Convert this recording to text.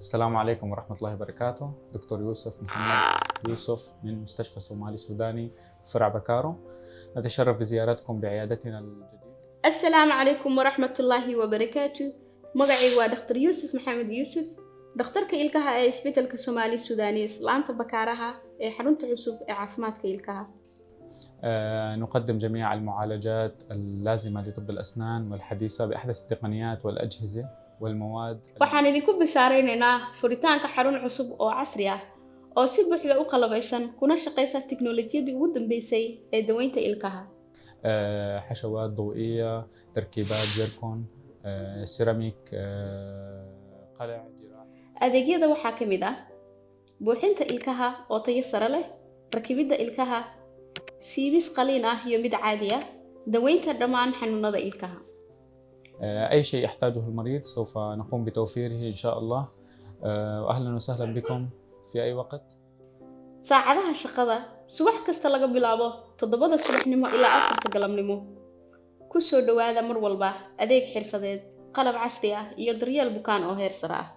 السلام عليكم ورحمة الله وبركاته. دكتور يوسف محمد يوسف من مستشفى صومالي سوداني فرع بكارو. نتشرف بزيارتكم بعيادتنا الجديدة. السلام عليكم ورحمة الله وبركاته. مقعي ودكتور يوسف محمد يوسف دكتورka ilkaha ee isbitaalka Soomaali Suudaani laanta Bakaaraha ee xarunta cusub ee caafimaadka ilkaha. نقدم جميع المعالجات اللازمة لطب الأسنان والحديثة بأحدث التقنيات والأجهزة والمواد. waxaan idinku bishaareynaa furitaanka xarun cusub oo casri ah oo si buuxda u qalabaysan kuna shaqeysa tiknoolajiyadii ugu dambeysay ee daweynta ilkaha. حشوات ضوئية، تركيبات زيركون، سيراميك، قلع جراحي. adeegyada waxaa ka mid ah buuxinta ilkaha oo tayo sare leh, rakibidda ilkaha, siibis qaliin ah iyo mid caadi ah, daweynta dhammaan xanuunada ilkaha. أي شيء يحتاجه المريض سوف نقوم بتوفيره إن شاء الله. وأهلا وسهلا بكم في أي وقت. saacadaha shaqada subax kasta laga bilaabo 7 subaxnimo ilaa 4 galabnimo. ku soo dhawaada mar walba adeeg xirfadeed, qalab casri ah iyo daryeel bukaan oo heer sare ah.